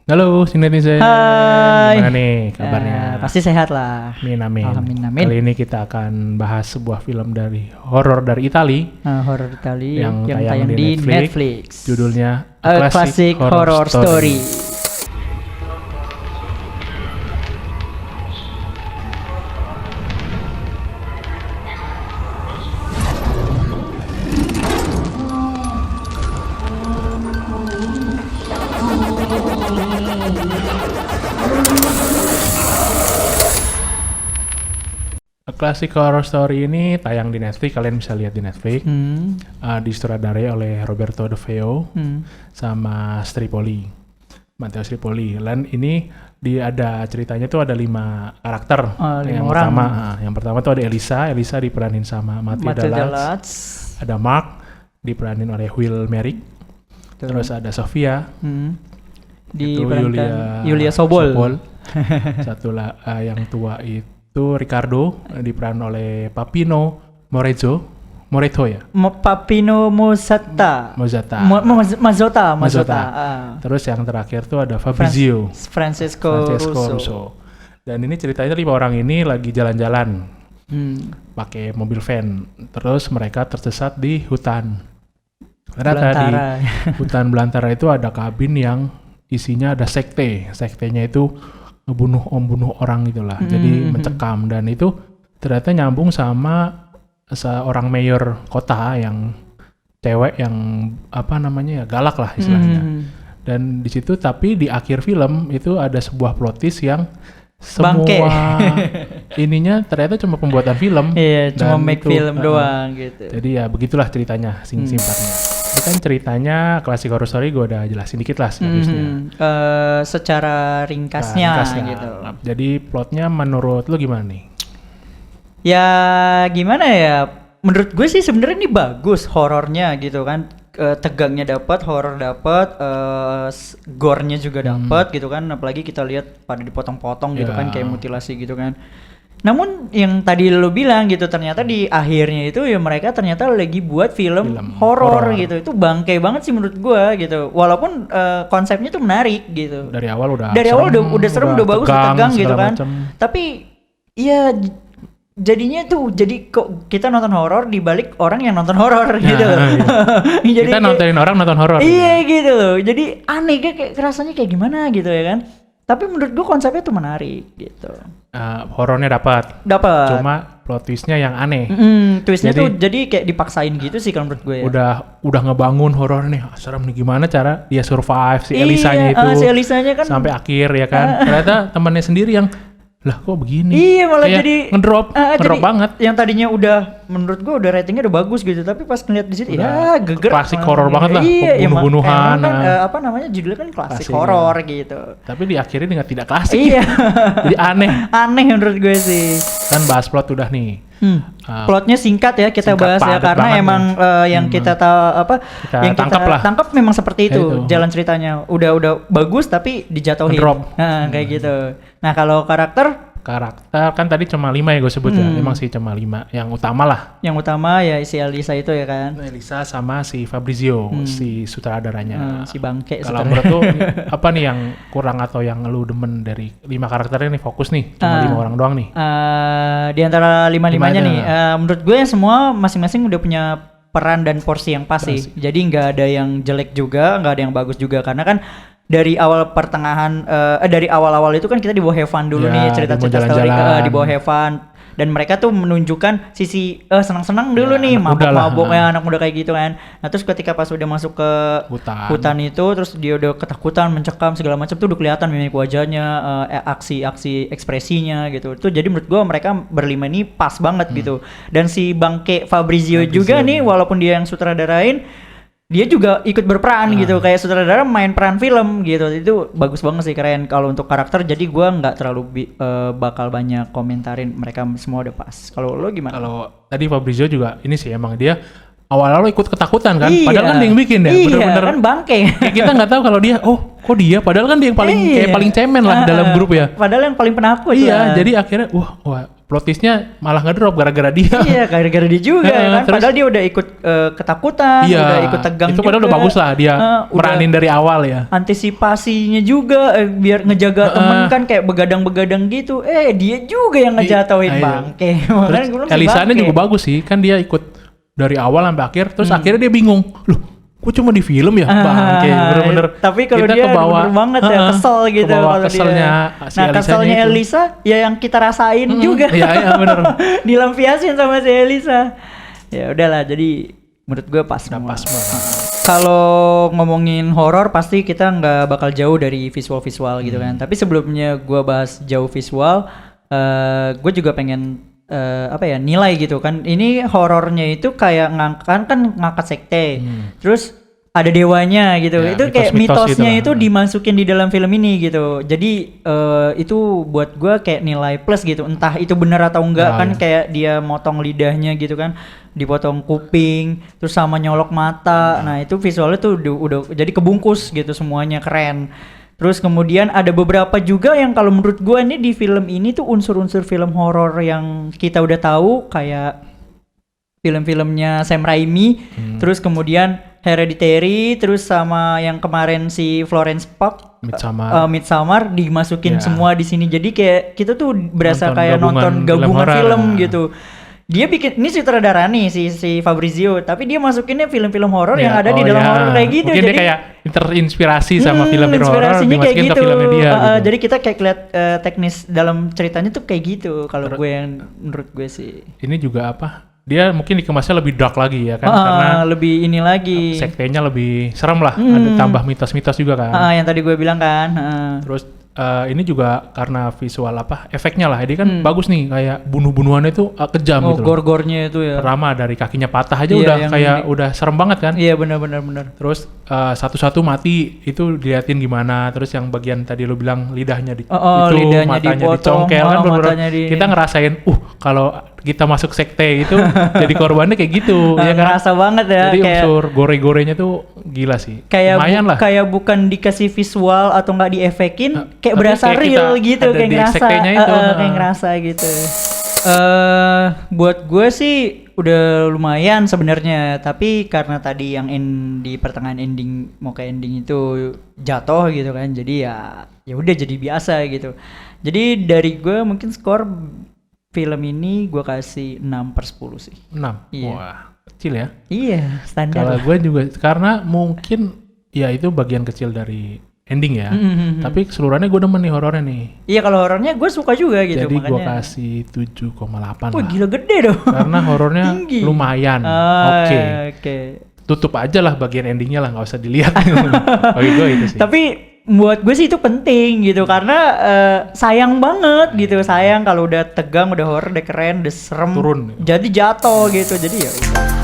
Halo, netizen. Hai. Gimana nih kabarnya? Pasti sehat lah. Amin, amin. Amin. Kali ini kita akan bahas sebuah film dari horor dari Itali Horor Itali yang yang tayang tayang di di Netflix. Netflix. Judulnya A Classic Horror Story. A Classic Horror Story ini tayang di Netflix, kalian bisa lihat di Netflix. Disutradarai oleh Roberto De Veo sama Matteo Stripoli. Dan ini ada ceritanya tuh ada 5 karakter. Yang pertama tuh ada Elisa diperanin sama Matilda Lutz. Ada Mark diperanin oleh Will Merrick. Terus ada Sofia Diperankan Yulia Sobol. Satu yang tua itu Riccardo diperan oleh Papino Moreto ya. Papino Mozzata. Mazzotta. Terus yang terakhir tuh ada Fabrizio Francesco Russo. Dan ini ceritanya 5 orang ini lagi jalan-jalan pakai mobil van. Terus mereka tersesat di hutan. Ternyata di hutan belantara itu ada kabin yang isinya ada sektenya itu membunuh orang gitulah. Jadi mencekam, dan itu ternyata nyambung sama seorang mayor kota yang cewek yang galak lah istilahnya. Dan di situ, tapi di akhir film itu ada sebuah plot twist yang semua ininya ternyata cuma pembuatan film. Iya, cuma make film doang gitu. Jadi ya begitulah ceritanya singkatnya. Ini kan ceritanya Classic Horror Story, gue udah jelasin dikit lah habisnya. Secara ringkasnya gitu. Jadi plotnya menurut lu gimana nih? Ya gimana ya? Menurut gue sih sebenarnya ini bagus horornya gitu kan. Tegangnya dapat, horor dapat, gore-nya juga dapat gitu kan. Apalagi kita lihat pada dipotong-potong gitu kan, kayak mutilasi gitu kan. Namun yang tadi lo bilang gitu, ternyata di akhirnya itu ya mereka ternyata lagi buat film horor gitu. Itu bangke banget sih menurut gua gitu. Walaupun konsepnya tuh menarik gitu. Dari awal udah serem, udah bagus, udah tegang gitu kan. Tapi ya jadinya tuh jadi kok kita nonton horor dibalik orang yang nonton horor gitu. Jadi kita nontonin orang nonton horor. Iya gitu loh. Jadi aneh kayak rasanya kayak gimana gitu ya kan. Tapi menurut gue konsepnya tuh menarik gitu. Horornya dapat. Cuma plot twistnya yang aneh. Twistnya tuh jadi kayak dipaksain gitu sih kalau menurut gue ya. Udah ngebangun horor nih. Serem nih, gimana cara dia survive si Elisanya itu. Si Elisanya kan sampai akhir ya kan. Ternyata temannya sendiri yang lah kok begini. Iya, malah kayak jadi ngedrop banget. Yang tadinya udah menurut gue udah ratingnya udah bagus gitu, tapi pas ngeliat di situ ya geger. Klasik horor banget lah, pembunuh-bunuhan. Apa namanya judulnya kan klasik horor gitu. Tapi diakhiri dengan tidak klasik. Iya. Jadi aneh menurut gue sih. Kan bahas plot udah nih. Plotnya singkat ya kita bahas ya, karena emang yang kita tahu yang kita tangkap memang seperti itu jalan ceritanya. Udah bagus tapi dijatuhin. Kayak gitu. Nah kalau karakter kan tadi cuma 5 ya gue sebut ya. Emang sih cuma 5 yang utama lah. Yang utama ya si Elisa itu ya kan. Elisa sama si Fabrizio, si sutradaranya. Si bangke. Kalau menurut lu apa nih yang kurang atau yang lu demen dari 5 karakternya nih, fokus nih cuma 5 orang doang nih. Di antara 5-5-nya nih, menurut gue semua masing-masing udah punya peran dan porsi yang pas sih. Jadi nggak ada yang jelek juga, nggak ada yang bagus juga, karena kan dari awal pertengahan dari awal-awal itu kan kita di bawah Heaven dulu nih, cerita-cerita story di bawah Heaven, dan mereka tuh menunjukkan sisi senang-senang dulu nih, mabok-mabok ya anak muda kayak gitu kan. Nah terus ketika pas udah masuk ke hutan itu, terus dia udah ketakutan, mencekam segala macam tuh udah kelihatan mimik wajahnya, aksi-aksi ekspresinya gitu. Itu jadi menurut gua mereka berlima ini pas banget gitu. Dan si bangke Fabrizio juga nih, walaupun dia yang sutradarain, dia juga ikut berperan gitu, kayak sutradara main peran film gitu. Itu bagus banget sih, keren kalau untuk karakter. Jadi gue nggak terlalu bakal banyak komentarin, mereka semua udah pas. Kalau lo gimana? Kalau tadi Fabrizio juga ini sih emang dia awal-awal ikut ketakutan kan, padahal kan dia yang bikin ya, bener-bener kan bangke. Kita nggak tahu kalau dia, kok dia, padahal kan dia yang paling kayak paling cemen lah dalam grup ya. Padahal yang paling penakut. Iya, jadi akhirnya wah plot twistnya malah ngedrop gara-gara dia. Iya, gara-gara dia juga kan. Terus, padahal dia udah ikut ketakutan, udah ikut tegang itu juga. padahal udah bagus lah dia meranin dari awal ya. Antisipasinya juga biar ngejaga temen kan kayak begadang-begadang gitu. Dia juga yang ngejatuhin bangke. Terus Elisanya juga bagus sih, kan dia ikut dari awal sampai akhir, terus akhirnya dia bingung. Loh, kok cuma di film ya? Bangke, bener-bener. Tapi kalau dia bener banget ya, kesel gitu kalau keselnya dia. Nah, keselnya Elisa ya yang kita rasain juga. Iya, bener. Dilampiasin sama si Elisa. Ya udahlah, jadi menurut gue pas semua. Kalau ngomongin horor pasti kita nggak bakal jauh dari visual-visual gitu kan. Tapi sebelumnya gue bahas jauh visual, gue juga pengen nilai gitu kan. Ini horornya itu kayak ngangkat sekte. Terus ada dewanya gitu. Ya, itu kayak mitosnya gitu itu dimasukin di dalam film ini gitu. Jadi itu buat gua kayak nilai plus gitu. Entah itu benar atau enggak kan kayak dia motong lidahnya gitu kan. Dipotong kuping, terus sama nyolok mata. Nah, itu visualnya tuh udah jadi kebungkus gitu semuanya keren. Terus kemudian ada beberapa juga yang kalau menurut gue nih di film ini tuh unsur-unsur film horor yang kita udah tahu kayak film-filmnya Sam Raimi, terus kemudian Hereditary, terus sama yang kemarin si Florence Pugh Midsommar dimasukin semua di sini. Jadi kayak kita tuh berasa kayak nonton gabungan film gitu. Dia bikin ini sutradara nih si Fabrizio, tapi dia masukinnya film-film horor yang ada di dalam horor kayak gitu. Mungkin jadi dia kayak terinspirasi sama film-film horor dimasukin gitu. ke filmnya dia. Gitu. Jadi kita kayak lihat teknis dalam ceritanya tuh kayak gitu. Kalau gue yang menurut gue sih. Ini juga apa? Dia mungkin dikemasnya lebih dark lagi ya kan? Karena lebih ini lagi. Sektenya lebih serem lah. Ada tambah mitos-mitos juga kan. Yang tadi gue bilang kan. Terus ini juga karena visual efeknya lah. Ini kan bagus nih, kayak bunuh-bunuhannya itu kejam gitu. Gore-gornya itu ya. Pertama dari kakinya patah aja udah kayak udah serem banget kan. Iya benar. Terus satu-satu mati itu diliatin gimana. Terus yang bagian tadi lu bilang lidahnya lidahnya matanya dipotong, dicongkel kan kita ngerasain kalau kita masuk sekte itu jadi korbannya kayak gitu ya kan. Ngerasa banget ya. Jadi unsur gore-gorenya tuh gila sih. Kayak kayak bukan dikasih visual atau nggak diefekin, kayak berasa kayak real gitu, kayak ngerasa kayak ngerasa gitu. Buat gue sih udah lumayan sebenarnya, tapi karena tadi yang di pertengahan ending mau ke ending itu jatuh gitu kan, jadi ya udah jadi biasa gitu. Jadi dari gue mungkin skor film ini gue kasih 6/10 sih. 6? Iya. Wah, kecil ya? Iya, standar. Kalau gue juga, karena mungkin ya itu bagian kecil dari ending ya. Tapi keseluruhannya gue demen nih horornya nih. Iya, kalau horornya gue suka juga gitu. Jadi gue kasih 7,8 lah. Gila gede dong. Karena horornya lumayan. Oke. Tutup aja lah bagian endingnya lah, gak usah dilihat. Bagi gue itu sih. Tapi buat gue sih itu penting gitu, karena sayang banget gitu. Sayang kalau udah tegang, udah horor, udah keren, udah serem, turun. Jadi jatuh gitu. Jadi ya udah.